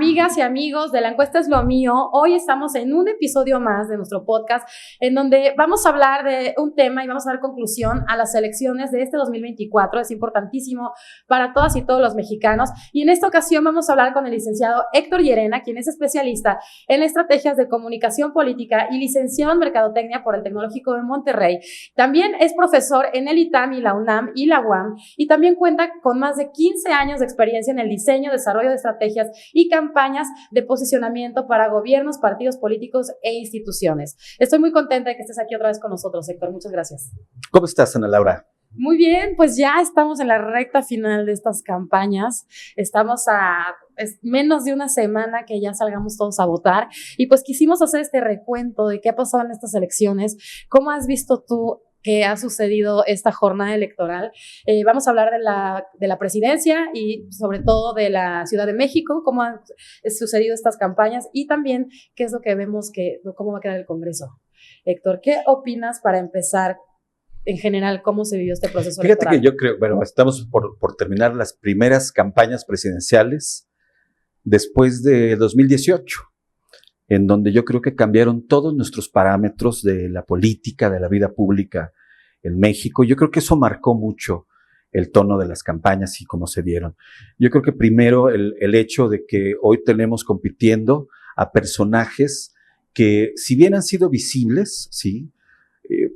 Amigas y amigos de La Encuesta es lo mío, hoy estamos en un episodio más de nuestro podcast en donde vamos a hablar de un tema y vamos a dar conclusión a las elecciones de este 2024. Es importantísimo para todas y todos los mexicanos y en esta ocasión vamos a hablar con el licenciado Héctor Llerena, quien es especialista en estrategias de comunicación política y licenciado en Mercadotecnia por el Tecnológico de Monterrey. También es profesor en el ITAM y la UNAM y la UAM y también cuenta con más de 15 años de experiencia en el diseño, desarrollo de estrategias y campañas de posicionamiento para gobiernos, partidos políticos e instituciones. Estoy muy contenta de que estés aquí otra vez con nosotros, Héctor. Muchas gracias. ¿Cómo estás, Ana Laura? Muy bien, pues ya estamos en la recta final de estas campañas. Estamos a menos de una semana que ya salgamos todos a votar y pues quisimos hacer este recuento de qué ha pasado en estas elecciones. ¿Cómo has visto tú que ha sucedido esta jornada electoral? Vamos a hablar de la presidencia y sobre todo de la Ciudad de México, cómo han sucedido estas campañas y también qué es lo que vemos, cómo va a quedar el Congreso. Héctor, ¿qué opinas para empezar en general cómo se vivió este proceso electoral? Fíjate que yo creo, bueno, estamos por terminar las primeras campañas presidenciales después de 2018. En donde yo creo que cambiaron todos nuestros parámetros de la política, de la vida pública en México. Yo creo que eso marcó mucho el tono de las campañas y cómo se dieron. Yo creo que primero el hecho de que hoy tenemos compitiendo a personajes que, si bien han sido visibles, ¿sí?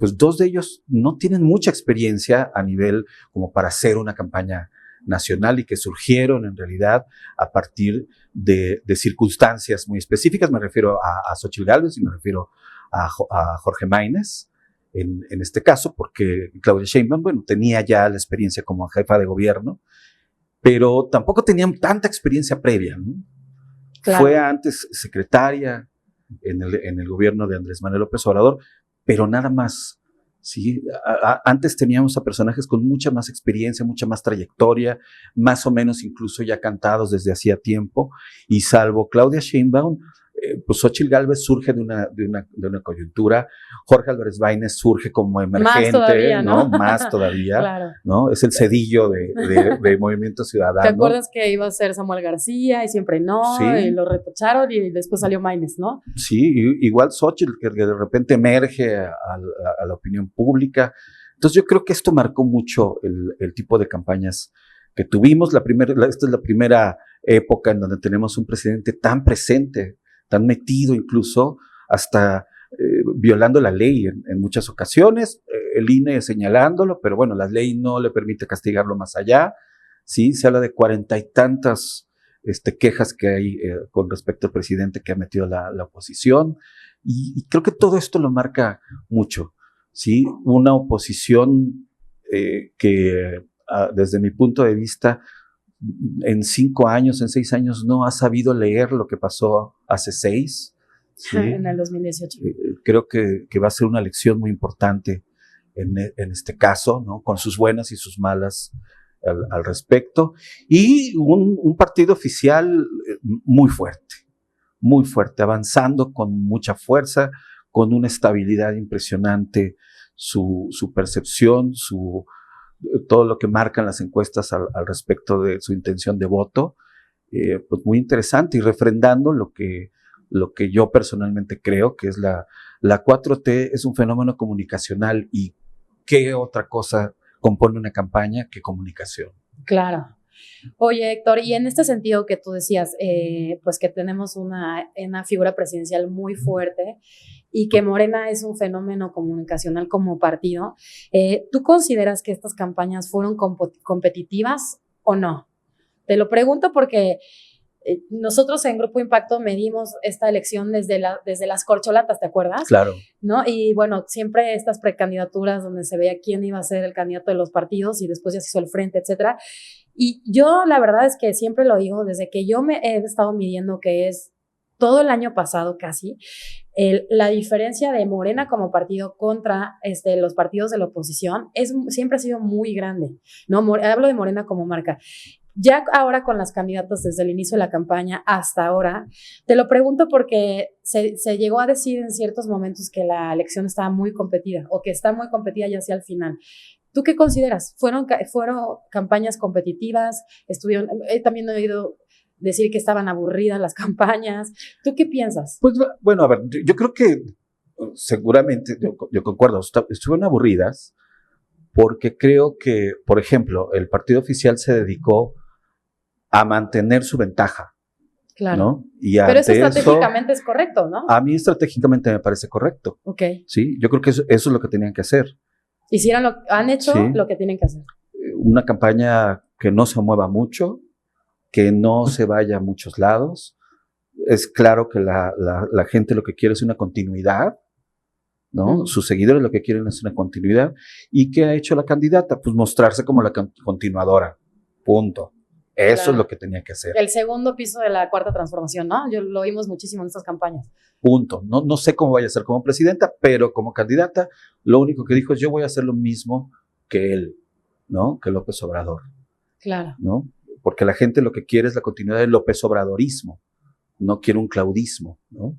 Pues dos de ellos no tienen mucha experiencia a nivel como para hacer una campaña nacional y que surgieron en realidad a partir de circunstancias muy específicas. Me refiero a Xóchitl Gálvez y me refiero a Jorge Maínez en este caso, porque Claudia Sheinbaum, bueno, tenía ya la experiencia como jefa de gobierno, pero tampoco tenían tanta experiencia previa, ¿no? Claro. Fue antes secretaria en el gobierno de Andrés Manuel López Obrador, pero nada más. Sí, antes teníamos a personajes con mucha más experiencia, mucha más trayectoria, más o menos incluso ya cantados desde hacía tiempo, y salvo Claudia Sheinbaum, pues Xóchitl Gálvez surge de una coyuntura, Jorge Álvarez Baínez surge como emergente, más todavía, ¿no? Más todavía, claro. ¿No? Es el cedillo de Movimiento Ciudadano. ¿Te acuerdas que iba a ser Samuel García y siempre no? Sí. Y lo retacharon y después salió Maínez, ¿no? Sí, igual Xóchitl, que de repente emerge a la opinión pública. Entonces yo creo que esto marcó mucho el tipo de campañas que tuvimos. Esta es la primera época en donde tenemos un presidente tan presente, tan metido incluso, hasta violando la ley en muchas ocasiones, el INE señalándolo, pero bueno, la ley no le permite castigarlo más allá. Sí, se habla de 40 y tantas quejas que hay con respecto al presidente que ha metido la oposición, y creo que todo esto lo marca mucho, ¿sí? Una oposición que desde mi punto de vista en 5 años, en 6 años no ha sabido leer lo que pasó hace 6. ¿Sí? En el 2018. Creo que va a ser una lección muy importante en este caso, ¿no? Con sus buenas y sus malas al respecto. Y un partido oficial muy fuerte, avanzando con mucha fuerza, con una estabilidad impresionante, su percepción, todo lo que marcan las encuestas al respecto de su intención de voto, pues muy interesante y refrendando lo que yo personalmente creo que es la 4T es un fenómeno comunicacional, y qué otra cosa compone una campaña que comunicación. Claro. Oye, Héctor, y en este sentido que tú decías, pues que tenemos una figura presidencial muy fuerte y que Morena es un fenómeno comunicacional como partido, ¿tú consideras que estas campañas fueron competitivas o no? Te lo pregunto porque nosotros en Grupo Impacto medimos esta elección desde las corcholatas, ¿te acuerdas? Claro. ¿No? Y bueno, siempre estas precandidaturas donde se veía quién iba a ser el candidato de los partidos y después ya se hizo el frente, etcétera. Y yo la verdad es que siempre lo digo, desde que yo me he estado midiendo, que es todo el año pasado casi, la diferencia de Morena como partido contra los partidos de la oposición siempre ha sido muy grande, ¿no? Hablo de Morena como marca. Ya ahora con las candidatas desde el inicio de la campaña hasta ahora, te lo pregunto porque se llegó a decir en ciertos momentos que la elección estaba muy competida o que está muy competida ya hacia el final. ¿Tú qué consideras? ¿Fueron campañas competitivas? También he oído decir que estaban aburridas las campañas. ¿Tú qué piensas? Pues bueno, a ver, yo creo que seguramente, yo concuerdo, estuvieron aburridas porque creo que, por ejemplo, el partido oficial se dedicó a mantener su ventaja. Claro. ¿No? Y pero eso estratégicamente es correcto, ¿no? A mí estratégicamente me parece correcto. Ok. Sí, yo creo que eso es lo que tenían que hacer. Han hecho lo que tienen que hacer. Una campaña que no se mueva mucho, que no se vaya a muchos lados. Es claro que la gente lo que quiere es una continuidad, ¿no? Sus seguidores lo que quieren es una continuidad. ¿Y qué ha hecho la candidata? Pues mostrarse como la continuadora. Punto. Eso es lo que tenía que hacer. El segundo piso de la cuarta transformación, ¿no? Lo vimos muchísimo en estas campañas. Punto. No sé cómo vaya a ser como presidenta, pero como candidata, lo único que dijo es: yo voy a hacer lo mismo que él, ¿no? Que López Obrador. Claro. ¿No? Porque la gente lo que quiere es la continuidad del López Obradorismo, no quiere un claudismo, ¿no?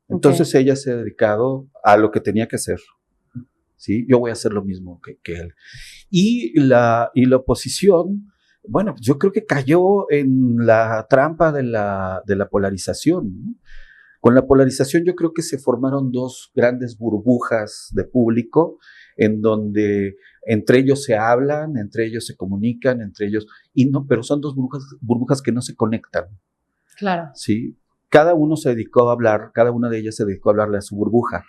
Entonces ella se ha dedicado a lo que tenía que hacer. ¿Sí? Yo voy a hacer lo mismo que él. Y la oposición, bueno, yo creo que cayó en la trampa de la polarización, ¿no? Con la polarización yo creo que se formaron dos grandes burbujas de público en donde entre ellos se hablan, entre ellos se comunican, entre ellos, pero son dos burbujas que no se conectan. Claro. ¿Sí? Cada una de ellas se dedicó a hablarle a su burbuja.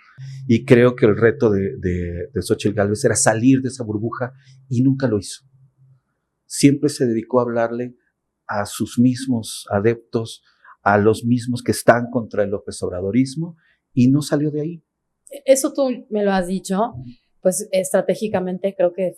Y creo que el reto de Xóchitl Gálvez era salir de esa burbuja y nunca lo hizo. Siempre se dedicó a hablarle a sus mismos adeptos, a los mismos que están contra el López Obradorismo, y no salió de ahí. Eso tú me lo has dicho, pues estratégicamente creo que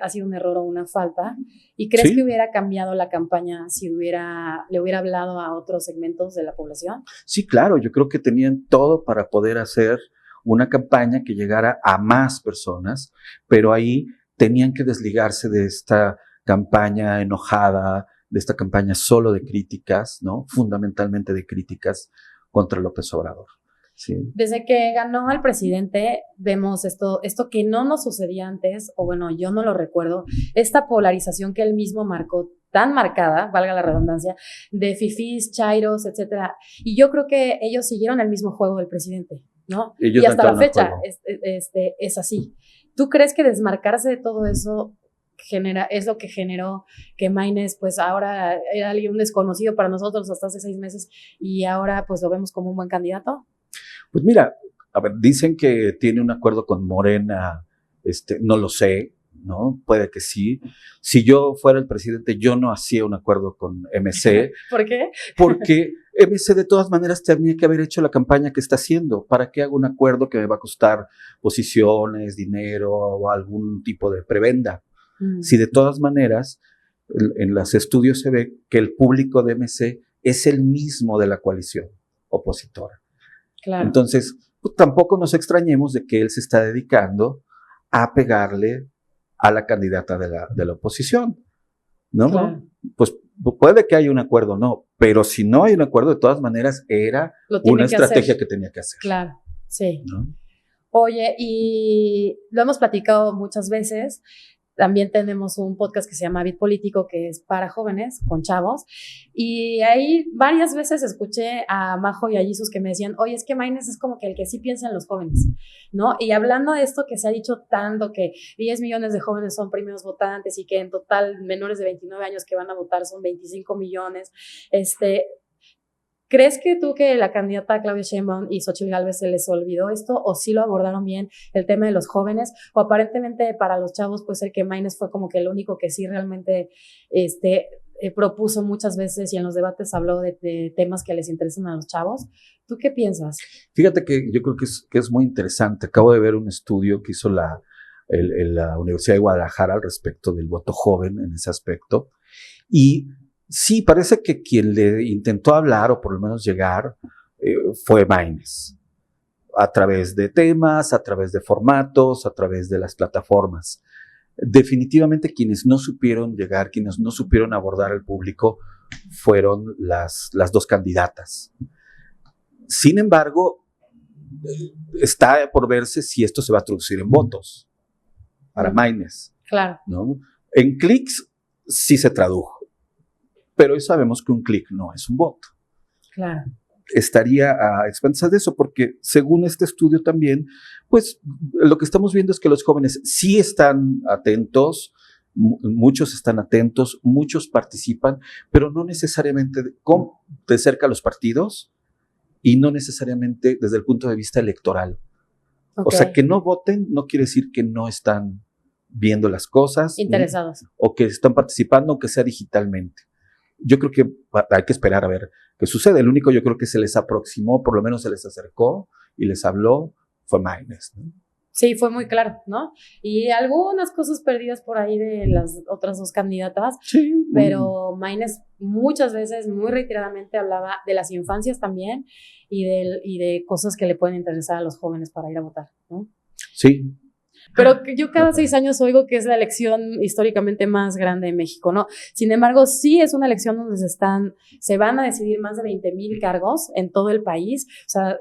ha sido un error o una falta. ¿Y crees que hubiera cambiado la campaña si le hubiera hablado a otros segmentos de la población? Sí, claro, yo creo que tenían todo para poder hacer una campaña que llegara a más personas, pero ahí tenían que desligarse de esta campaña enojada, de esta campaña solo de críticas, ¿no? Fundamentalmente de críticas contra López Obrador. Sí. Desde que ganó el presidente, vemos esto que no nos sucedía antes, o bueno, yo no lo recuerdo, esta polarización que él mismo marcó, tan marcada, valga la redundancia, de fifís, chairos, etcétera. Y yo creo que ellos siguieron el mismo juego del presidente, ¿no? Y hasta la fecha es así. ¿Tú crees que desmarcarse de todo eso es lo que generó que Maínez, pues ahora era alguien desconocido para nosotros hasta hace 6 meses y ahora pues lo vemos como un buen candidato? Pues mira, a ver, dicen que tiene un acuerdo con Morena, no lo sé, ¿no? Puede que sí. Si yo fuera el presidente, yo no hacía un acuerdo con MC. ¿Por qué? Porque MC de todas maneras tenía que haber hecho la campaña que está haciendo. ¿Para qué hago un acuerdo que me va a costar posiciones, dinero o algún tipo de prebenda? Si de todas maneras en los estudios se ve que el público de MC es el mismo de la coalición opositora. Claro. Entonces, pues, tampoco nos extrañemos de que él se está dedicando a pegarle a la candidata de la oposición, ¿no? Claro. Pues puede que haya un acuerdo, no, pero si no hay un acuerdo, de todas maneras era una estrategia que tenía que hacer. Claro, sí. ¿No? Oye, y lo hemos platicado muchas veces. También tenemos un podcast que se llama Bit Político, que es para jóvenes, con chavos. Y ahí varias veces escuché a Majo y a Jesus que me decían, oye, es que Maínez es como que el que sí piensa en los jóvenes, ¿no? Y hablando de esto que se ha dicho tanto, que 10 millones de jóvenes son primeros votantes y que en total menores de 29 años que van a votar son 25 millones, ¿crees que la candidata Claudia Sheinbaum y Xóchitl Gálvez se les olvidó esto o sí lo abordaron bien, el tema de los jóvenes? O aparentemente para los chavos puede ser que Maínez fue como que el único que sí realmente propuso muchas veces y en los debates habló de temas que les interesan a los chavos. ¿Tú qué piensas? Fíjate que yo creo que es muy interesante. Acabo de ver un estudio que hizo la Universidad de Guadalajara al respecto del voto joven en ese aspecto. Y sí, parece que quien le intentó hablar, o por lo menos llegar, fue Maínez. A través de temas, a través de formatos, a través de las plataformas. Definitivamente quienes no supieron llegar, quienes no supieron abordar al público, fueron las dos candidatas. Sin embargo, está por verse si esto se va a traducir en votos para Maínez. Claro. ¿No? En clics sí se tradujo. pero hoy sabemos que un clic no es un voto. Claro. Estaría a expensas de eso, porque según este estudio también, pues lo que estamos viendo es que los jóvenes sí están atentos, muchos están atentos, muchos participan, pero no necesariamente de cerca a los partidos y no necesariamente desde el punto de vista electoral. Okay. O sea, que no voten no quiere decir que no están viendo las cosas. Interesados. O que están participando, aunque sea digitalmente. Yo creo que hay que esperar a ver qué sucede. El único yo creo que se les aproximó, por lo menos se les acercó y les habló, fue Maynes, ¿no? Sí, fue muy claro, ¿no? Y algunas cosas perdidas por ahí de las otras dos candidatas, sí, pero Maynes muchas veces, muy reiteradamente, hablaba de las infancias también y de cosas que le pueden interesar a los jóvenes para ir a votar, ¿no? Sí. Pero yo cada 6 años oigo que es la elección históricamente más grande de México, ¿no? Sin embargo, sí es una elección donde se van a decidir más de 20,000 cargos en todo el país. O sea,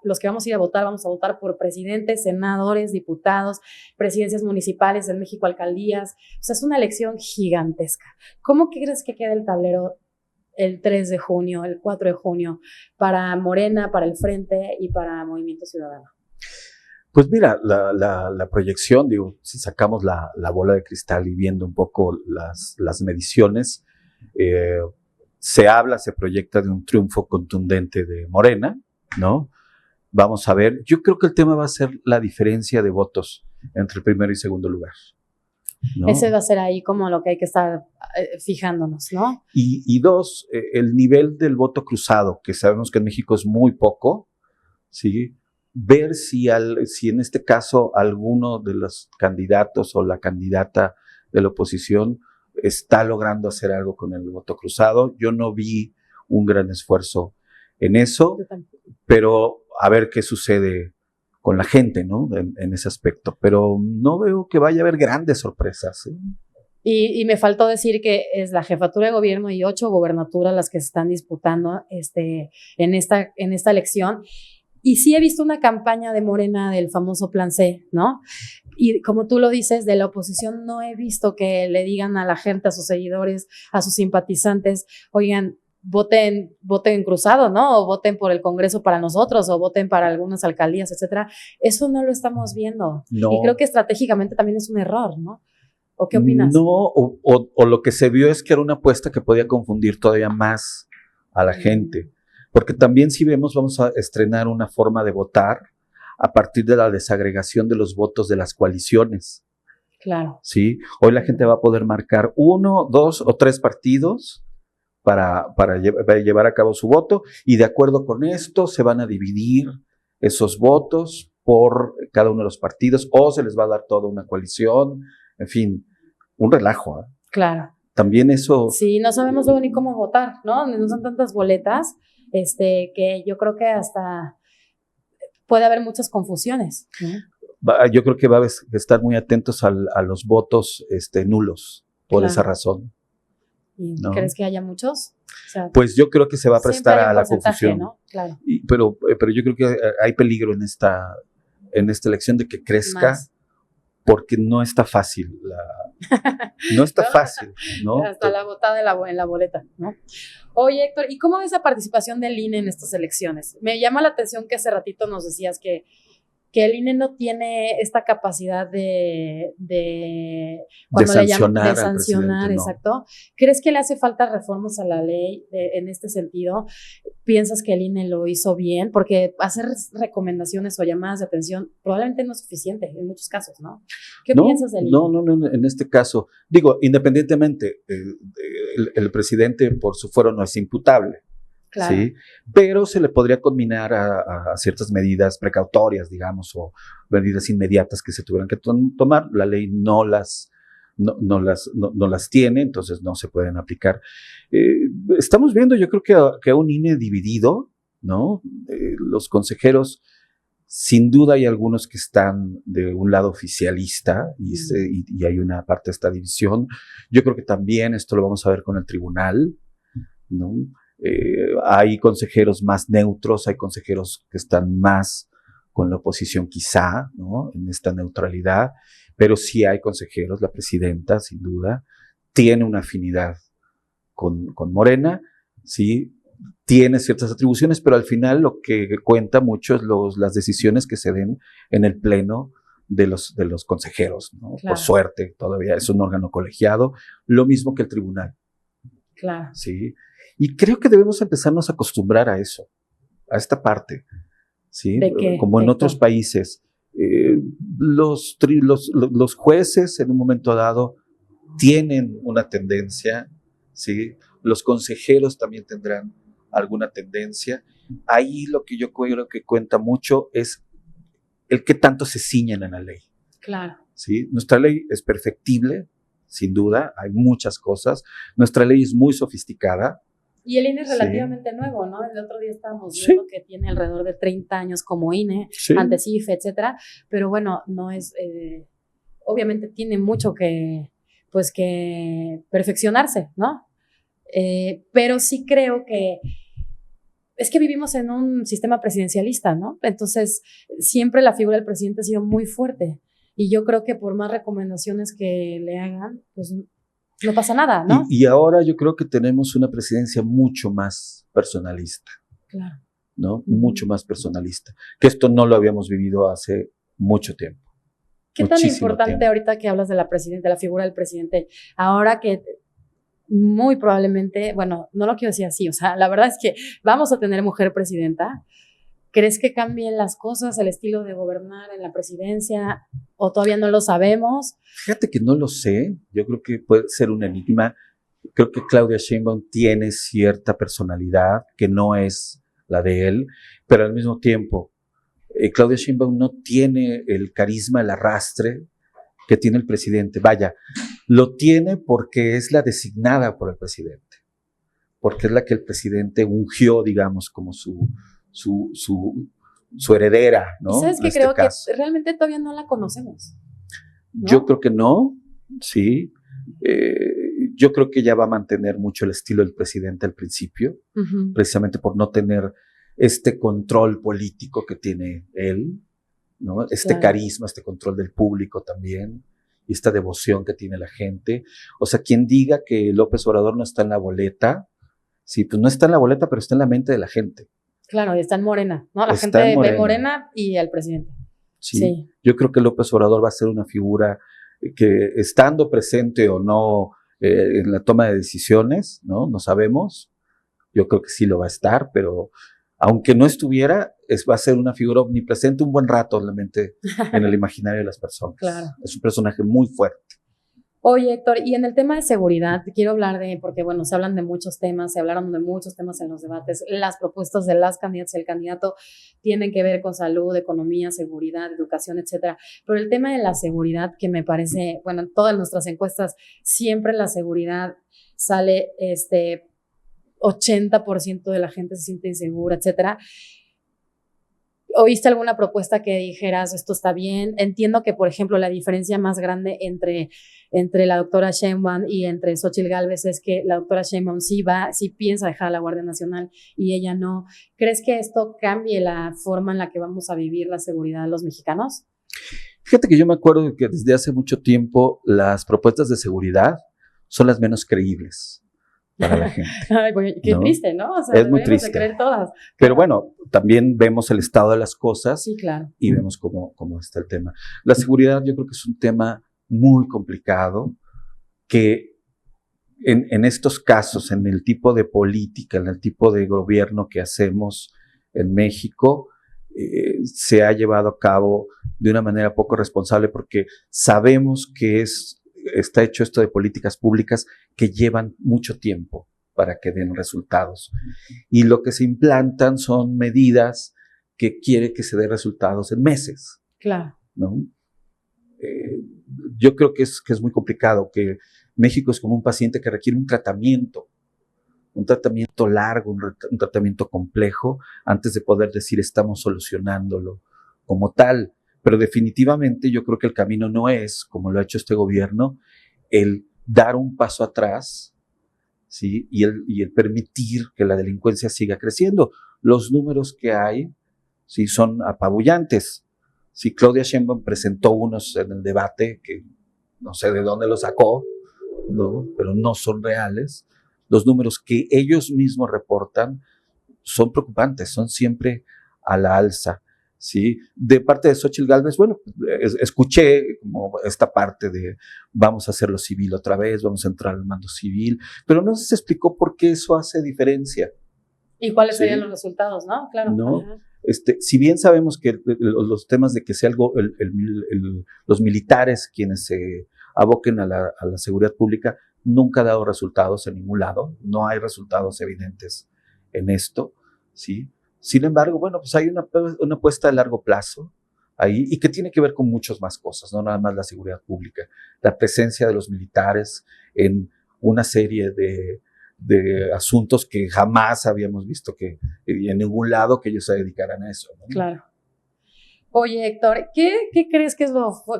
los que vamos a ir a votar, vamos a votar por presidentes, senadores, diputados, presidencias municipales en México, alcaldías. O sea, es una elección gigantesca. ¿Cómo crees que queda el tablero el 3 de junio, el 4 de junio, para Morena, para el Frente y para Movimiento Ciudadano? Pues mira, la proyección, digo, si sacamos la bola de cristal y viendo un poco las mediciones, se proyecta de un triunfo contundente de Morena, ¿no? Vamos a ver, yo creo que el tema va a ser la diferencia de votos entre el primero y segundo lugar, ¿no? Ese va a ser ahí como lo que hay que estar fijándonos, ¿no? Y dos, el nivel del voto cruzado, que sabemos que en México es muy poco, ¿sí? Ver si en este caso alguno de los candidatos o la candidata de la oposición está logrando hacer algo con el voto cruzado. Yo no vi un gran esfuerzo en eso, pero a ver qué sucede con la gente, ¿no? En ese aspecto. Pero no veo que vaya a haber grandes sorpresas, ¿eh? Y me faltó decir que es la jefatura de gobierno y 8 gobernaturas las que se están disputando en esta elección. Y sí he visto una campaña de Morena del famoso Plan C, ¿no? Y como tú lo dices, de la oposición no he visto que le digan a la gente, a sus seguidores, a sus simpatizantes, oigan, voten cruzado, ¿no? O voten por el Congreso para nosotros, o voten para algunas alcaldías, etcétera. Eso no lo estamos viendo. No. Y creo que estratégicamente también es un error, ¿no? ¿O qué opinas? No, o lo que se vio es que era una apuesta que podía confundir todavía más a la gente. Porque también si vemos, vamos a estrenar una forma de votar a partir de la desagregación de los votos de las coaliciones. Claro. ¿Sí? Hoy la gente va a poder marcar 1, 2 o 3 partidos para llevar a cabo su voto y de acuerdo con esto se van a dividir esos votos por cada uno de los partidos o se les va a dar toda una coalición, en fin, un relajo, ¿eh? Claro. También eso... Sí, no sabemos luego ni cómo votar, ¿no? No son tantas boletas. Que yo creo que hasta puede haber muchas confusiones, ¿no? Yo creo que va a estar muy atentos a los votos nulos por esa razón. ¿Y ¿no? ¿Crees que haya muchos? O sea, pues yo creo que se va a prestar a la confusión, ¿no? Claro. Pero yo creo que hay peligro en esta elección de que crezca más. Porque no está fácil no está fácil, ¿no? Hasta la botada en la boleta, ¿no? Oye, Héctor, ¿y cómo ves la participación del INE en estas elecciones? Me llama la atención que hace ratito nos decías que el INE no tiene esta capacidad de sancionar, exacto. No. ¿Crees que le hace falta reformas a la ley en este sentido? ¿Piensas que el INE lo hizo bien? Porque hacer recomendaciones o llamadas de atención probablemente no es suficiente en muchos casos, ¿no? ¿Qué piensas del INE? No, en este caso, digo, independientemente, el presidente por su fuero no es imputable. Claro. ¿Sí? Pero se le podría combinar a ciertas medidas precautorias, digamos, o medidas inmediatas que se tuvieran que tomar. La ley no las tiene, entonces no se pueden aplicar. Estamos viendo, yo creo que a un INE dividido, ¿no? Los consejeros, sin duda hay algunos que están de un lado oficialista y hay una parte de esta división. Yo creo que también esto lo vamos a ver con el tribunal, ¿no? Hay consejeros más neutros, hay consejeros que están más con la oposición quizá, ¿no? En esta neutralidad, pero sí hay consejeros, la presidenta sin duda tiene una afinidad con Morena, sí, tiene ciertas atribuciones, pero al final lo que cuenta mucho es las decisiones que se den en el pleno de los consejeros, ¿no? Claro. Por suerte, todavía es un órgano colegiado, lo mismo que el tribunal. Claro. ¿Sí? Y creo que debemos empezarnos a acostumbrar a eso, a esta parte, ¿sí? ¿De qué? Como en otros países. Los jueces en un momento dado tienen una tendencia, ¿sí? Los consejeros también tendrán alguna tendencia. Ahí lo que yo creo que cuenta mucho es el qué tanto se ciñen en la ley. Claro. ¿Sí? Nuestra ley es perfectible, sin duda, hay muchas cosas. Nuestra ley es muy sofisticada. Y el INE es relativamente nuevo, ¿no? El otro día estábamos viendo que tiene alrededor de 30 años como INE, antes IFE, etcétera. Pero bueno, no es, obviamente tiene mucho que perfeccionarse, ¿no? Pero sí creo que es que vivimos en un sistema presidencialista, ¿no? Entonces, siempre la figura del presidente ha sido muy fuerte. Y yo creo que por más recomendaciones que le hagan, pues no pasa nada, ¿no? Y ahora yo creo que tenemos una presidencia mucho más personalista. Claro. ¿No? Mucho más personalista. Que esto no lo habíamos vivido hace mucho tiempo. ¿Qué tan importante ahorita que hablas de la figura del presidente, ahora que muy probablemente, bueno, no lo quiero decir así, o sea, la verdad es que vamos a tener mujer presidenta? ¿Crees que cambien las cosas, el estilo de gobernar en la presidencia, o todavía no lo sabemos? Fíjate que no lo sé, yo creo que puede ser un enigma. Creo que Claudia Sheinbaum tiene cierta personalidad que no es la de él, pero al mismo tiempo, Claudia Sheinbaum no tiene el carisma, el arrastre que tiene el presidente. Vaya, lo tiene porque es la designada por el presidente, porque es la que el presidente ungió, digamos, como su heredera, ¿no? ¿Sabes qué? Creo que realmente todavía no la conocemos, ¿no? Yo creo que no, sí. Yo creo que ella va a mantener mucho el estilo del presidente al principio, precisamente por no tener este control político que tiene él, ¿no? Este carisma, este control del público también, y esta devoción que tiene la gente. O sea, quien diga que López Obrador no está en la boleta, sí, pues no está en la boleta, pero está en la mente de la gente. Claro, y está en Morena, ¿no? La gente ve Morena y al presidente. Sí. Yo creo que López Obrador va a ser una figura que, estando presente o no en la toma de decisiones, ¿no? No sabemos. Yo creo que sí lo va a estar, pero aunque no estuviera, va a ser una figura omnipresente un buen rato en la mente, en el imaginario de las personas. Claro. Es un personaje muy fuerte. Oye, Héctor, y en el tema de seguridad, quiero hablar porque bueno, se hablan de muchos temas, se hablaron de muchos temas en los debates. Las propuestas de las candidatas y el candidato tienen que ver con salud, economía, seguridad, educación, etcétera. Pero el tema de la seguridad, que me parece, bueno, en todas nuestras encuestas, siempre la seguridad sale, 80% de la gente se siente insegura, etcétera. ¿Oíste alguna propuesta que dijeras, esto está bien? Entiendo que, por ejemplo, la diferencia más grande entre la doctora Sheinbaum y entre Xóchitl Gálvez es que la doctora Sheinbaum sí piensa dejar a la Guardia Nacional y ella no. ¿Crees que esto cambie la forma en la que vamos a vivir la seguridad de los mexicanos? Fíjate que yo me acuerdo que desde hace mucho tiempo las propuestas de seguridad son las menos creíbles para la gente. Ay, qué triste, ¿no? O sea, es muy triste. De creer todas. Pero bueno, también vemos el estado de las cosas. Sí, claro. Y vemos cómo está el tema. La seguridad yo creo que es un tema muy complicado que en estos casos, en el tipo de política, en el tipo de gobierno que hacemos en México, se ha llevado a cabo de una manera poco responsable porque sabemos que está hecho esto de políticas públicas que llevan mucho tiempo para que den resultados. Y lo que se implantan son medidas que quiere que se den resultados en meses. Claro. ¿No? Yo creo que es muy complicado, que México es como un paciente que requiere un tratamiento largo, un tratamiento complejo, antes de poder decir estamos solucionándolo como tal. Pero definitivamente yo creo que el camino no es, como lo ha hecho este gobierno, el dar un paso atrás, ¿sí? y el permitir que la delincuencia siga creciendo. Los números que hay, ¿sí? Son apabullantes. Sí, Claudia Sheinbaum presentó unos en el debate que no sé de dónde los sacó, ¿no? Pero no son reales, los números que ellos mismos reportan son preocupantes, son siempre a la alza, ¿sí? De parte de Xóchitl Gálvez, bueno, escuché como esta parte de vamos a hacerlo civil otra vez, vamos a entrar al mando civil, pero no se explicó por qué eso hace diferencia. ¿Y cuáles serían los resultados, no? Claro. ¿No? Si bien sabemos que los temas de que sea algo, los militares quienes se aboquen a la seguridad pública, nunca ha dado resultados en ningún lado, no hay resultados evidentes en esto, ¿sí? Sin embargo, bueno, pues hay una apuesta a largo plazo ahí y que tiene que ver con muchas más cosas, no nada más la seguridad pública, la presencia de los militares en una serie de asuntos que jamás habíamos visto que en ningún lado que ellos se dedicaran a eso, ¿no? Claro. Oye, Héctor, ¿qué crees que es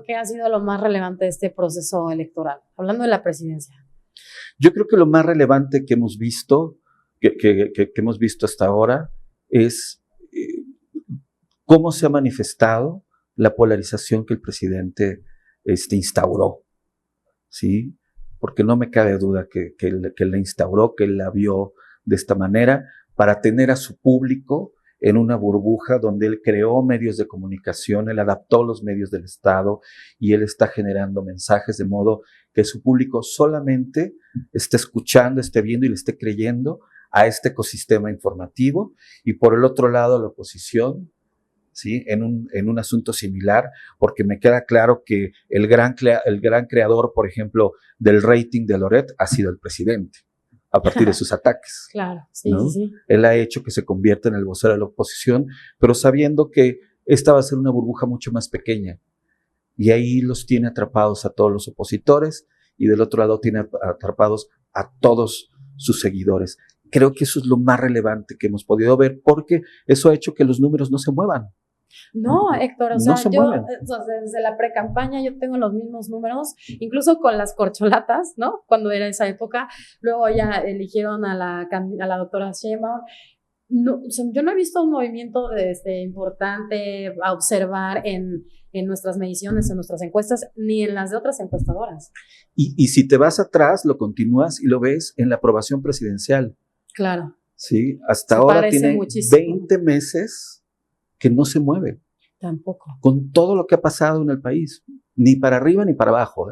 que ha sido lo más relevante de este proceso electoral? Hablando de la presidencia. Yo creo que lo más relevante que hemos visto, que hemos visto hasta ahora, es cómo se ha manifestado la polarización que el presidente instauró, ¿sí? Porque no me cabe duda que la instauró, que él la vio de esta manera para tener a su público en una burbuja donde él creó medios de comunicación, él adaptó los medios del Estado y él está generando mensajes de modo que su público solamente esté escuchando, esté viendo y le esté creyendo a este ecosistema informativo. Y por el otro lado, la oposición, ¿sí? En un asunto similar, porque me queda claro que el gran creador, por ejemplo, del rating de Loret ha sido el presidente, a partir de sus ataques. Claro, sí, ¿no? sí. Él ha hecho que se convierta en el vocero de la oposición, pero sabiendo que esta va a ser una burbuja mucho más pequeña. Y ahí los tiene atrapados a todos los opositores y del otro lado tiene atrapados a todos sus seguidores. Creo que eso es lo más relevante que hemos podido ver, porque eso ha hecho que los números no se muevan. No, Héctor, o sea, no yo desde la pre-campaña yo tengo los mismos números, incluso con las corcholatas, ¿no? Cuando era esa época, luego ya eligieron a la doctora Sheinbaum. No, o sea, yo no he visto un movimiento importante a observar en nuestras mediciones, en nuestras encuestas, ni en las de otras encuestadoras. Y si te vas atrás, lo continúas y lo ves en la aprobación presidencial. Claro. Sí, hasta ahora tiene muchísimo. 20 meses que no se mueve. Tampoco. Con todo lo que ha pasado en el país, ni para arriba ni para abajo.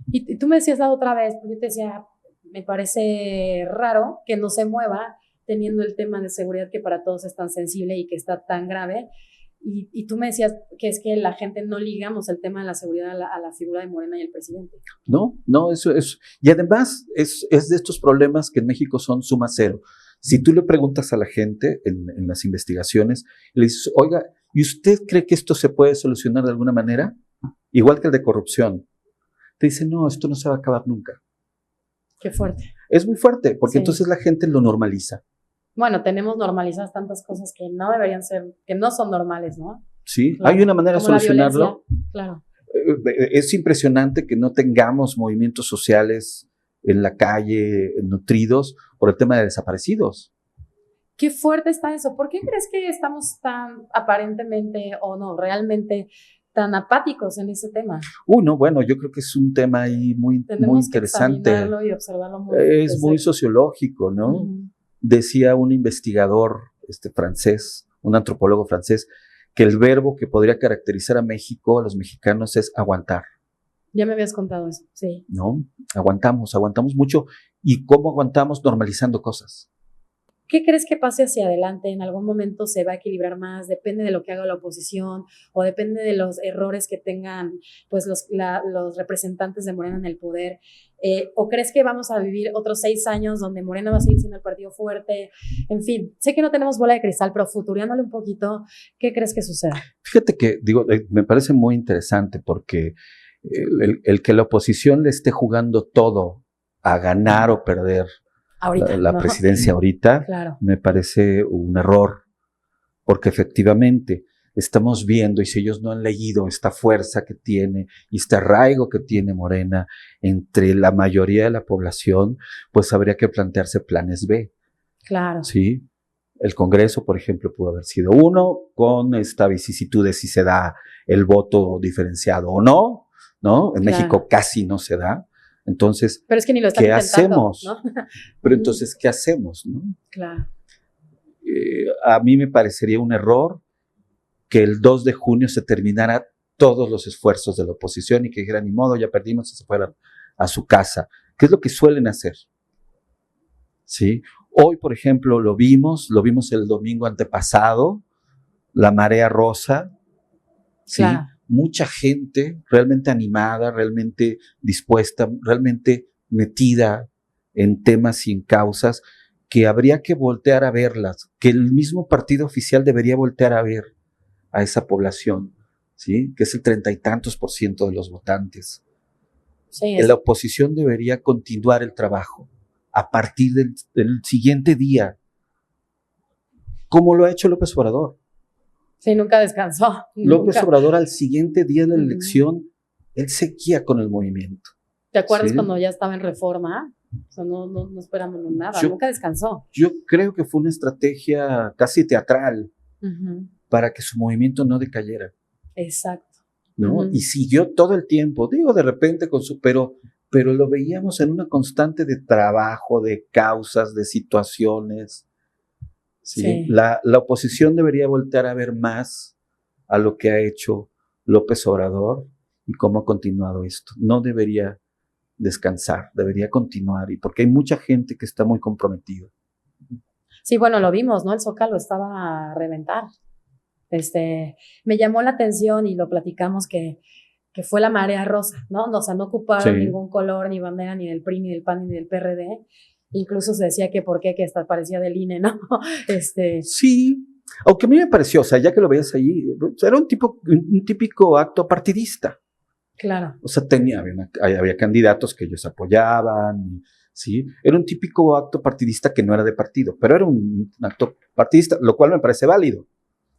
Y tú me decías la otra vez, porque yo te decía, me parece raro que no se mueva teniendo el tema de seguridad que para todos es tan sensible y que está tan grave. Y tú me decías que es que la gente no ligamos el tema de la seguridad a la figura de Morena y el presidente. No, eso es. Y además es de estos problemas que en México son suma cero. Si tú le preguntas a la gente en las investigaciones, le dices, oiga, ¿y usted cree que esto se puede solucionar de alguna manera? Igual que el de corrupción. Te dicen, no, esto no se va a acabar nunca. Qué fuerte. Es muy fuerte, porque entonces la gente lo normaliza. Bueno, tenemos normalizadas tantas cosas que no deberían ser, que no son normales, ¿no? Sí, claro. Hay una manera de solucionarlo. Claro. Es impresionante que no tengamos movimientos sociales en la calle nutridos por el tema de desaparecidos. Qué fuerte está eso. ¿Por qué crees que estamos tan aparentemente o no, realmente tan apáticos en ese tema? No, bueno, yo creo que es un tema ahí muy interesante. Que examinarlo y observarlo muy es muy sociológico, ¿no? Uh-huh. Decía un investigador francés, un antropólogo francés, que el verbo que podría caracterizar a México, a los mexicanos, es aguantar. Ya me habías contado eso, sí. No, aguantamos mucho. ¿Y cómo aguantamos? Normalizando cosas. ¿Qué crees que pase hacia adelante? ¿En algún momento se va a equilibrar más? ¿Depende de lo que haga la oposición? ¿O depende de los errores que tengan pues, los representantes de Morena en el poder? ¿O crees que vamos a vivir otros 6 años donde Morena va a seguir siendo el partido fuerte? En fin, sé que no tenemos bola de cristal, pero futureándole un poquito, ¿qué crees que suceda? Fíjate que, me parece muy interesante porque el que la oposición le esté jugando todo a ganar o perder ahorita, la presidencia ahorita, claro. Me parece un error, porque efectivamente estamos viendo, y si ellos no han leído esta fuerza que tiene y este arraigo que tiene Morena entre la mayoría de la población, pues habría que plantearse planes B. Claro. Sí. El Congreso, por ejemplo, pudo haber sido uno, con esta vicisitud de si se da el voto diferenciado o no, ¿no? En México casi no se da. Entonces, pero es que ni lo están ¿qué intentando, hacemos? ¿no? Pero entonces, ¿qué hacemos? ¿No? Claro. A mí me parecería un error que el 2 de junio se terminara todos los esfuerzos de la oposición y que dijeran, ni modo, ya perdimos y se fueran a su casa. ¿Qué es lo que suelen hacer? ¿Sí? Hoy, por ejemplo, lo vimos el domingo antepasado, la marea rosa, ¿sí? Claro. Mucha gente realmente animada, realmente dispuesta, realmente metida en temas y en causas que habría que voltear a verlas, que el mismo partido oficial debería voltear a ver a esa población, ¿sí? Que es el 30 y tantos % de los votantes. Sí, La oposición debería continuar el trabajo a partir del siguiente día, como lo ha hecho López Obrador. Sí, nunca descansó. López Nunca. Obrador, al siguiente día de la elección, él seguía con el movimiento. ¿Te acuerdas ¿sí? cuando ya estaba en Reforma? O sea, no esperamos nada, nunca descansó. Yo creo que fue una estrategia casi teatral para que su movimiento no decayera. Exacto. ¿No? Y siguió todo el tiempo, digo, de repente con su, pero lo veíamos en una constante de trabajo, de causas, de situaciones. ¿sí? Sí. La oposición debería voltear a ver más a lo que ha hecho López Obrador y cómo ha continuado esto. No debería descansar, debería continuar, y porque hay mucha gente que está muy comprometida. Sí, bueno, lo vimos, ¿no? El Zócalo estaba a reventar. Me llamó la atención y lo platicamos que fue la marea rosa, ¿no? O sea, no ocuparon ningún color, ni bandera, ni del PRI, ni del PAN, ni del PRD. Incluso se decía que por qué, que hasta parecía del INE, ¿no? Sí, aunque a mí me pareció, o sea, ya que lo veías ahí, era un típico acto partidista. Claro. O sea, había candidatos que ellos apoyaban, ¿sí? Era un típico acto partidista que no era de partido, pero era un acto partidista, lo cual me parece válido.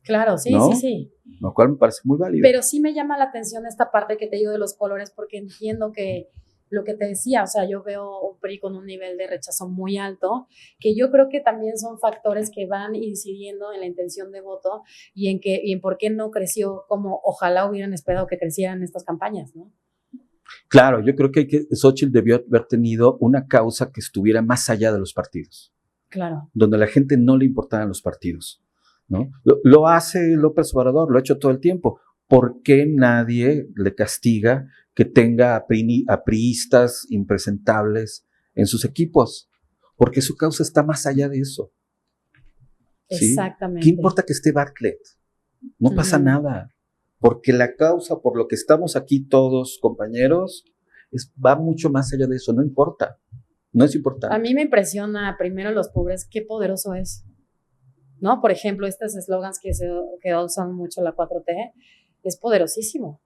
Claro, sí, ¿no? sí. Lo cual me parece muy válido. Pero sí me llama la atención esta parte que te digo de los colores, porque entiendo que lo que te decía, o sea, yo veo un PRI con un nivel de rechazo muy alto, que yo creo que también son factores que van incidiendo en la intención de voto y en por qué no creció como ojalá hubieran esperado que crecieran estas campañas, ¿no? Claro, yo creo que Xóchitl debió haber tenido una causa que estuviera más allá de los partidos. Claro. Donde a la gente no le importaban los partidos, ¿no? Lo hace López Obrador, lo ha hecho todo el tiempo. ¿Por qué nadie le castiga que tenga a priistas impresentables en sus equipos? Porque su causa está más allá de eso. ¿sí? Exactamente. ¿Qué importa que esté Bartlett? No pasa nada. Porque la causa por lo que estamos aquí todos, compañeros, va mucho más allá de eso. No importa. No es importante. A mí me impresiona, primero, los pobres, qué poderoso es, ¿no? Por ejemplo, estos eslogans que usan mucho la 4T, es poderosísimo,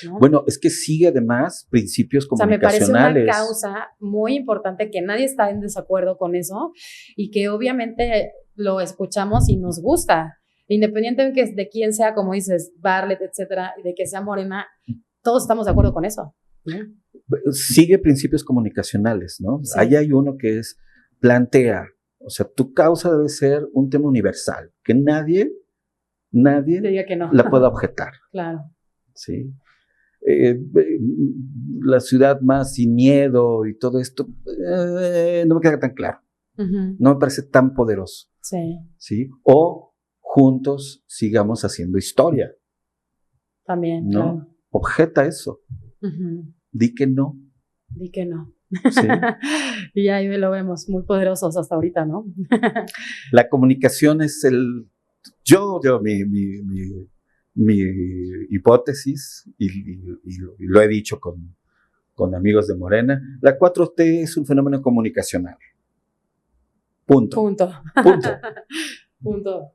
¿no? Bueno, es que sigue además principios comunicacionales. O sea, me parece una causa muy importante, que nadie está en desacuerdo con eso y que obviamente lo escuchamos y nos gusta, independientemente de quién sea, como dices, Bartlett, etcétera, y de que sea Morena, todos estamos de acuerdo con eso, ¿no? Sigue principios comunicacionales, ¿no? Sí. Ahí hay uno que es, plantea, o sea, tu causa debe ser un tema universal, que nadie diga que no. la pueda objetar. Claro. Sí. La ciudad más sin miedo y todo esto, no me queda tan claro. No me parece tan poderoso. Sí. ¿Sí? O juntos sigamos haciendo historia. También, ¿no? claro. Objeta eso. Di que no. Di que no. Sí. Y ahí lo vemos, muy poderosos hasta ahorita, ¿no? La comunicación es mi hipótesis, y lo he dicho con amigos de Morena, la 4T es un fenómeno comunicacional. Punto. Punto.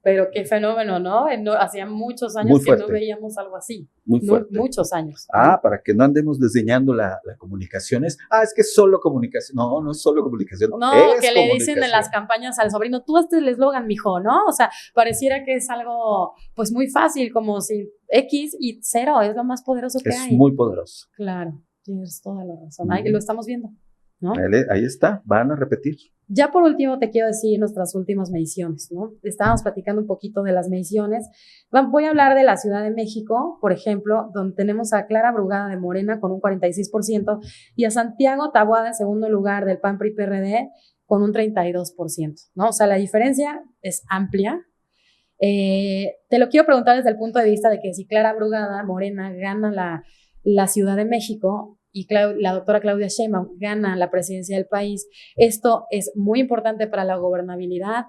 Pero qué fenómeno, ¿no? Hacía muchos años que no veíamos algo así. Muy fuerte. Muchos años. Para que no andemos desdeñando la comunicación. Es que es solo comunicación. No es solo comunicación. No, que le dicen en las campañas al sobrino, tú hazte el eslogan, mijo, ¿no? O sea, pareciera que es algo, pues, muy fácil, como si X y 0 es lo más poderoso que hay. Es muy poderoso. Claro, tienes toda la razón. Ahí lo estamos viendo. ¿no? Ahí está, van a repetir. Ya por último te quiero decir nuestras últimas mediciones, ¿no? Estábamos platicando un poquito de las mediciones. Voy a hablar de la Ciudad de México, por ejemplo, donde tenemos a Clara Brugada de Morena con un 46% y a Santiago Taboada en segundo lugar del PAN PRI PRD con un 32%, ¿no? O sea, la diferencia es amplia. Te lo quiero preguntar desde el punto de vista de que si Clara Brugada, Morena, gana la Ciudad de México y la doctora Claudia Sheinbaum gana la presidencia del país, ¿esto es muy importante para la gobernabilidad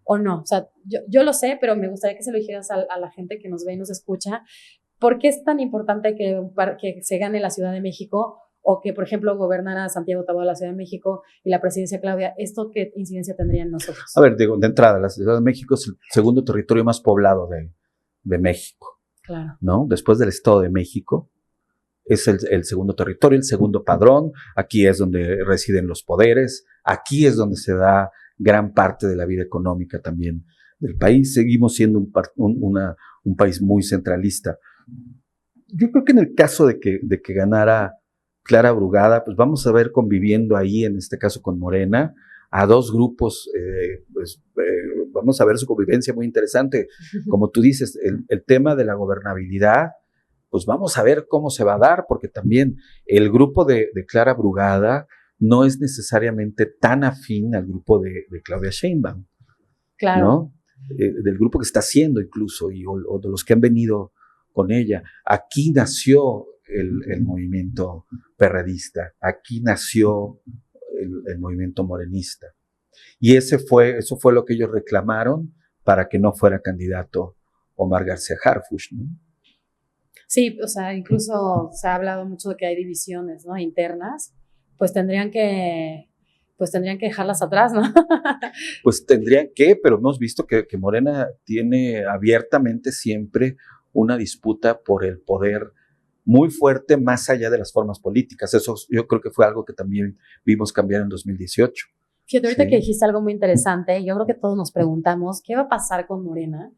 o no? O sea, yo lo sé, pero me gustaría que se lo dijeras a la gente que nos ve y nos escucha. ¿Por qué es tan importante que se gane la Ciudad de México o que, por ejemplo, gobernara Santiago Taboada la Ciudad de México y la presidencia Claudia? ¿Esto qué incidencia tendría en nosotros? A ver, digo, de entrada, la Ciudad de México es el segundo territorio más poblado de México. Claro. ¿No? Después del Estado de México, es el segundo territorio, el segundo padrón. Aquí es donde residen los poderes. Aquí es donde se da gran parte de la vida económica también del país. Seguimos siendo un país muy centralista. Yo creo que en el caso de que ganara Clara Brugada, pues vamos a ver conviviendo ahí, en este caso con Morena, a dos grupos, vamos a ver su convivencia muy interesante. Como tú dices, el tema de la gobernabilidad, pues vamos a ver cómo se va a dar, porque también el grupo de Clara Brugada no es necesariamente tan afín al grupo de Claudia Sheinbaum. Claro. ¿No? Del grupo que está haciendo incluso, o de los que han venido con ella. Aquí nació el movimiento perredista, aquí nació el movimiento morenista. Y eso fue lo que ellos reclamaron para que no fuera candidato Omar García Harfuch, ¿no? Sí, o sea, incluso se ha hablado mucho de que hay divisiones, ¿no? Internas, pues tendrían que dejarlas atrás, ¿no? Pues tendrían que, pero hemos visto que Morena tiene abiertamente siempre una disputa por el poder muy fuerte más allá de las formas políticas. Eso yo creo que fue algo que también vimos cambiar en 2018. Fíjate, ahorita que dijiste algo muy interesante, yo creo que todos nos preguntamos, ¿qué va a pasar con Morena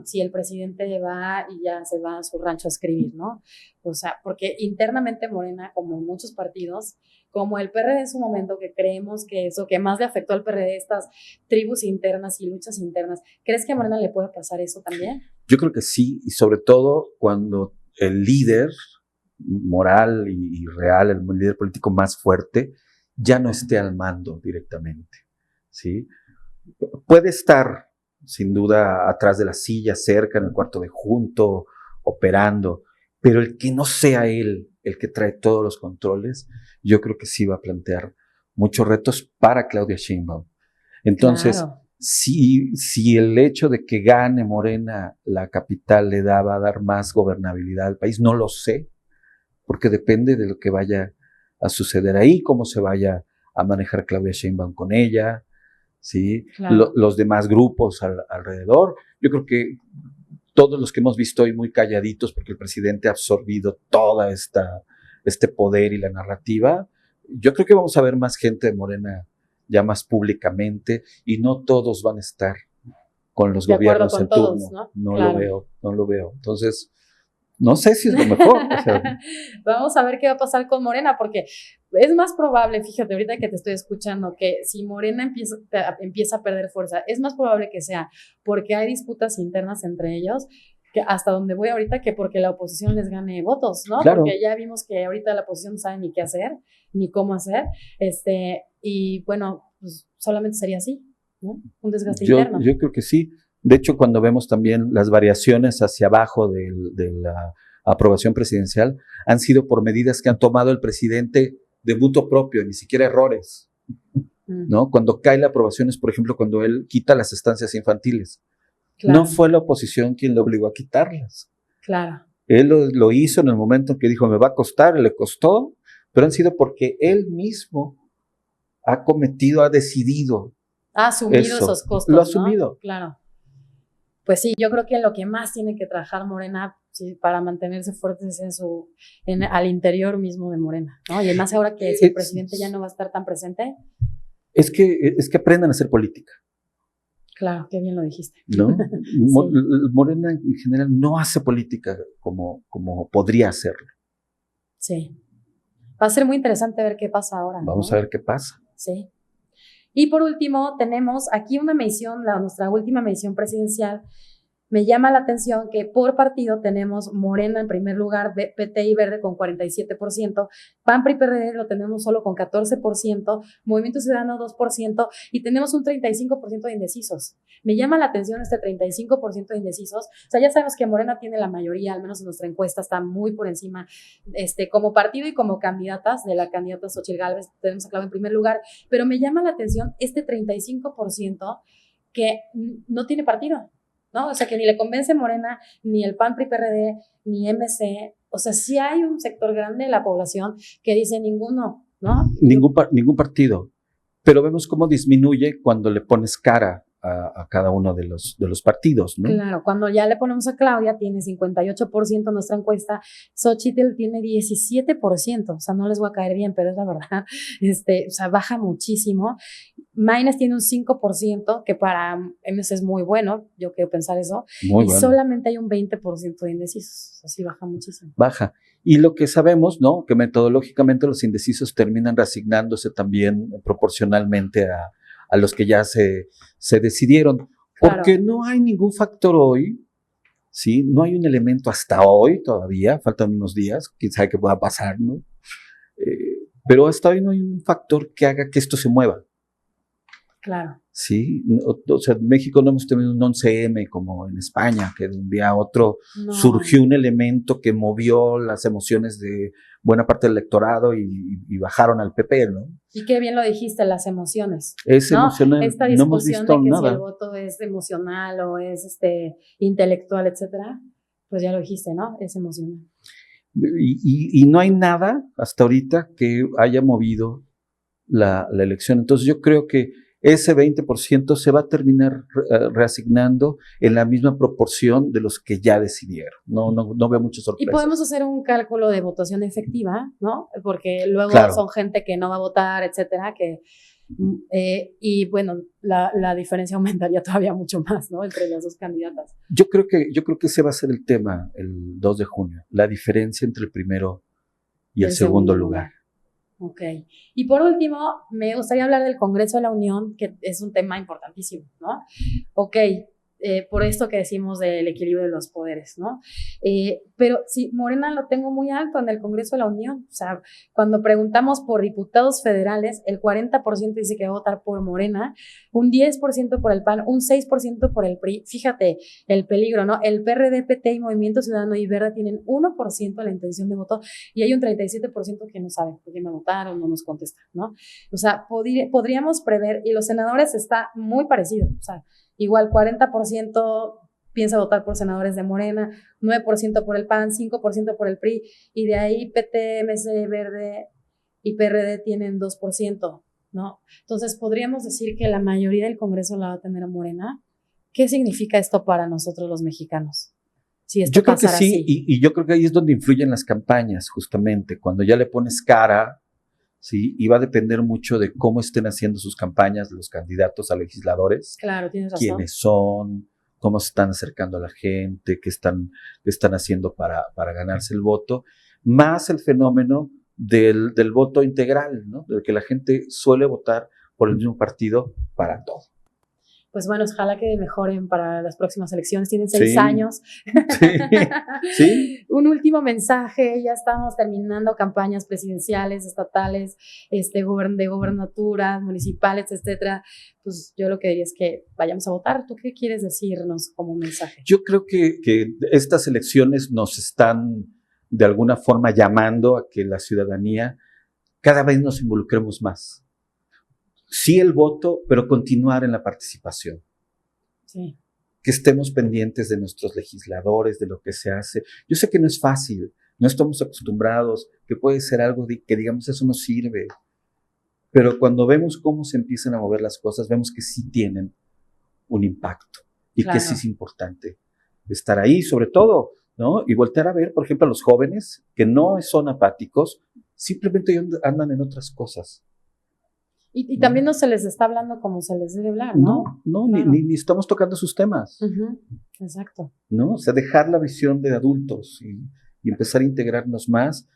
si el presidente va y ya se va a su rancho a escribir, ¿no? O sea, porque internamente Morena, como muchos partidos, como el PRD en su momento, que creemos que eso que más le afectó al PRD, estas tribus internas y luchas internas, ¿crees que a Morena le puede pasar eso también? Yo creo que sí, y sobre todo cuando el líder moral y real, el líder político más fuerte, ya no esté al mando directamente, ¿sí? Puede estar, sin duda, atrás de la silla, cerca, en el cuarto de junto, operando, pero el que no sea él el que trae todos los controles, yo creo que sí va a plantear muchos retos para Claudia Sheinbaum. Entonces, claro, si el hecho de que gane Morena la capital le va a dar más gobernabilidad al país, no lo sé, porque depende de lo que vaya a suceder ahí, cómo se vaya a manejar Claudia Sheinbaum con ella, ¿sí? Claro. Los demás grupos alrededor. Yo creo que todos los que hemos visto hoy muy calladitos, porque el presidente ha absorbido toda este poder y la narrativa, yo creo que vamos a ver más gente de Morena ya más públicamente, y no todos van a estar con los gobiernos en turno. ¿No? No Claro. lo veo. Entonces, no sé si es lo mejor. O sea, vamos a ver qué va a pasar con Morena, porque es más probable, fíjate, ahorita que te estoy escuchando, que si Morena empieza a perder fuerza, es más probable que sea porque hay disputas internas entre ellos, que hasta donde voy ahorita, que porque la oposición les gane votos, ¿no? Claro. Porque ya vimos que ahorita la oposición no sabe ni qué hacer, ni cómo hacer, y bueno, pues solamente sería así, ¿no? Un desgaste interno. Yo creo que sí. De hecho, cuando vemos también las variaciones hacia abajo de la aprobación presidencial, han sido por medidas que han tomado el presidente de mutuo propio, ni siquiera errores, ¿no? Cuando cae la aprobación es, por ejemplo, cuando él quita las estancias infantiles. Claro. No fue la oposición quien lo obligó a quitarlas. Claro. Él lo hizo en el momento en que dijo, me va a costar, le costó, pero han sido porque él mismo ha decidido. Ha asumido esos costos, lo ha asumido. ¿no? Claro. Pues sí, yo creo que lo que más tiene que trabajar Morena, sí, para mantenerse fuertes es al interior mismo de Morena, ¿no? Y además ahora que si el presidente ya no va a estar tan presente. Es que aprendan a hacer política. Claro, qué bien lo dijiste. ¿No? Sí. Morena en general no hace política como podría hacerlo. Sí. Va a ser muy interesante ver qué pasa ahora. Vamos ¿no? a ver qué pasa. Sí. Y por último, tenemos aquí una medición, nuestra última medición presidencial. Me llama la atención que por partido tenemos Morena en primer lugar, PT y Verde con 47%, PAN, PRI, PRD lo tenemos solo con 14%, Movimiento Ciudadano 2% y tenemos un 35% de indecisos. Me llama la atención este 35% de indecisos. O sea, ya sabemos que Morena tiene la mayoría, al menos en nuestra encuesta, está muy por encima como partido y como candidatas, de la candidata Xochitl Gálvez, tenemos a Claudia en primer lugar, pero me llama la atención este 35% que no tiene partido. ¿No? O sea, que ni le convence Morena, ni el PAN, PRI, PRD, ni MC. O sea, sí hay un sector grande de la población que dice ninguno, ¿no? Ningún partido. Pero vemos cómo disminuye cuando le pones cara a cada uno de los partidos, ¿no? Claro, cuando ya le ponemos a Claudia, tiene 58% en nuestra encuesta, Xochitl tiene 17%, o sea, no les voy a caer bien, pero es la verdad, o sea, baja muchísimo. Maynes tiene un 5%, que para MC es muy bueno, yo quiero pensar eso, Muy y bueno. solamente hay un 20% de indecisos, así baja muchísimo. Baja. Y lo que sabemos, ¿no? Que metodológicamente los indecisos terminan reasignándose también proporcionalmente a los que ya se decidieron. Porque Claro. no hay ningún factor hoy, ¿sí? No hay un elemento hasta hoy todavía, faltan unos días, quién sabe qué pueda pasar, ¿no? Pero hasta hoy no hay un factor que haga que esto se mueva. Claro. Sí, o sea, en México no hemos tenido un 11M como en España, que de un día a otro surgió un elemento que movió las emociones de buena parte del electorado y bajaron al PP, ¿no? Y qué bien lo dijiste, las emociones. Es ¿no? emocional. Esta no hemos discusión visto de que nada. si el voto es emocional o es intelectual, etcétera, pues ya lo dijiste, ¿no? Es emocional. Y no hay nada hasta ahorita que haya movido la elección. Entonces yo creo que ese 20% se va a terminar reasignando en la misma proporción de los que ya decidieron. No veo muchas sorpresas. Y podemos hacer un cálculo de votación efectiva, ¿no? Porque luego Claro. son gente que no va a votar, etcétera, y bueno, la diferencia aumentaría todavía mucho más, ¿no? Entre las dos candidatas. Yo creo que ese va a ser el tema el 2 de junio, la diferencia entre el primero y el segundo lugar. Ok. Y por último, me gustaría hablar del Congreso de la Unión, que es un tema importantísimo, ¿no? Ok, por esto que decimos del equilibrio de los poderes, ¿no? Pero sí, Morena lo tengo muy alto en el Congreso de la Unión. O sea, cuando preguntamos por diputados federales, el 40% dice que va a votar por Morena, un 10% por el PAN, un 6% por el PRI. Fíjate el peligro, ¿no? El PRD, PT y Movimiento Ciudadano y Verde tienen 1% de la intención de voto y hay un 37% que no sabe por qué me votaron, no nos contesta, ¿no? O sea, podríamos prever, y los senadores está muy parecido, o sea, igual 40% piensa votar por senadores de Morena, 9% por el PAN, 5% por el PRI, y de ahí PT, MC, Verde y PRD tienen 2%, ¿no? Entonces, ¿podríamos decir que la mayoría del Congreso la va a tener a Morena? ¿Qué significa esto para nosotros los mexicanos? Si esto yo creo que sí, así. y yo creo que ahí es donde influyen las campañas, justamente, cuando ya le pones cara, ¿sí? Y va a depender mucho de cómo estén haciendo sus campañas los candidatos a legisladores. Claro, tienes razón. Quiénes son, cómo se están acercando a la gente, qué están haciendo para ganarse el voto, más el fenómeno del voto integral, ¿no? De que la gente suele votar por el mismo partido para todo. Pues bueno, ojalá que mejoren para las próximas elecciones. Tienen 6 años. Sí. Un último mensaje. Ya estamos terminando campañas presidenciales, estatales, de gobernaturas, municipales, etcétera. Pues yo lo que diría es que vayamos a votar. ¿Tú qué quieres decirnos como mensaje? Yo creo que estas elecciones nos están de alguna forma llamando a que la ciudadanía cada vez nos involucremos más. Sí el voto, pero continuar en la participación. Sí. Que estemos pendientes de nuestros legisladores, de lo que se hace. Yo sé que no es fácil, no estamos acostumbrados, que puede ser algo que digamos eso no sirve. Pero cuando vemos cómo se empiezan a mover las cosas, vemos que sí tienen un impacto y que sí es importante estar ahí, sobre todo, ¿no? Y voltear a ver, por ejemplo, a los jóvenes que no son apáticos, simplemente andan en otras cosas. Y también no se les está hablando como se les debe hablar, ¿no? No, claro. ni estamos tocando sus temas. Exacto. ¿No? O sea, dejar la visión de adultos y empezar a integrarnos más.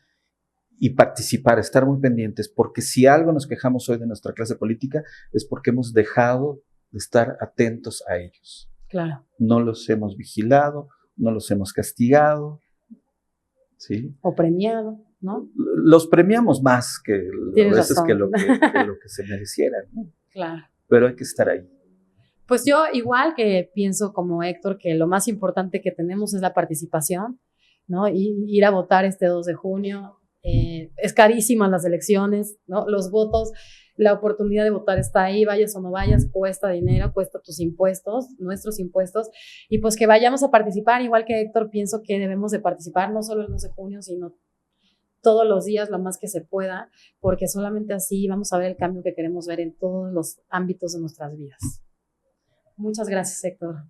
y participar, estar muy pendientes, porque si algo nos quejamos hoy de nuestra clase política es porque hemos dejado de estar atentos a ellos. Claro. No los hemos vigilado, no los hemos castigado, ¿sí? O premiado, ¿no? Los premiamos más que a veces que lo que se merecieran, ¿no? Claro. Pero hay que estar ahí. Pues yo igual que pienso como Héctor que lo más importante que tenemos es la participación, ¿no? Y ir a votar este 2 de junio. Es carísimas las elecciones, ¿no? Los votos, la oportunidad de votar está ahí, vayas o no vayas, cuesta dinero, cuesta tus impuestos, nuestros impuestos, y pues que vayamos a participar, igual que Héctor, pienso que debemos de participar no solo el 2 de junio, sino todos los días, lo más que se pueda, porque solamente así vamos a ver el cambio que queremos ver en todos los ámbitos de nuestras vidas. Muchas gracias, Héctor.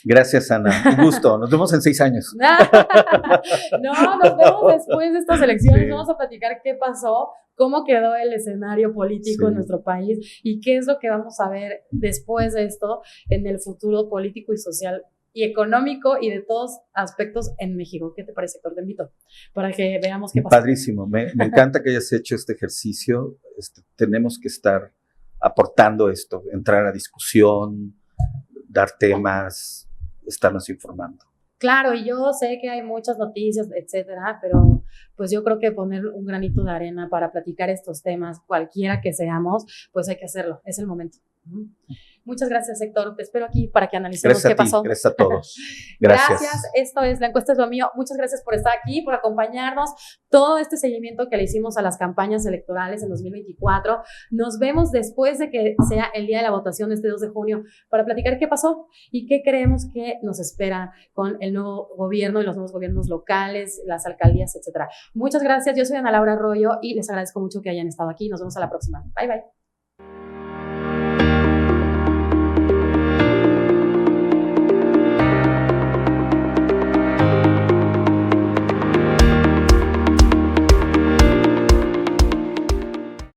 Gracias, Ana. Un gusto. Nos vemos en 6 años. No, nos vemos después de estas elecciones. Sí. Vamos a platicar qué pasó, cómo quedó el escenario político en nuestro país y qué es lo que vamos a ver después de esto en el futuro político y social y económico y de todos aspectos en México. ¿Qué te parece, Héctor? Te invito para que veamos qué pasó. Padrísimo. Me encanta que hayas hecho este ejercicio. Tenemos que estar aportando esto, entrar a discusión, dar temas, estarnos informando. Claro, y yo sé que hay muchas noticias, etcétera, pero pues yo creo que poner un granito de arena para platicar estos temas, cualquiera que seamos, pues hay que hacerlo, es el momento. Muchas gracias, Héctor. Te espero aquí para que analicemos qué pasó. Gracias a todos. Gracias. Esto es La Encuesta es lo mío. Muchas gracias por estar aquí, por acompañarnos. Todo este seguimiento que le hicimos a las campañas electorales en 2024. Nos vemos después de que sea el día de la votación este 2 de junio para platicar qué pasó y qué creemos que nos espera con el nuevo gobierno y los nuevos gobiernos locales, las alcaldías, etcétera. Muchas gracias. Yo soy Ana Laura Arroyo y les agradezco mucho que hayan estado aquí. Nos vemos a la próxima. Bye, bye.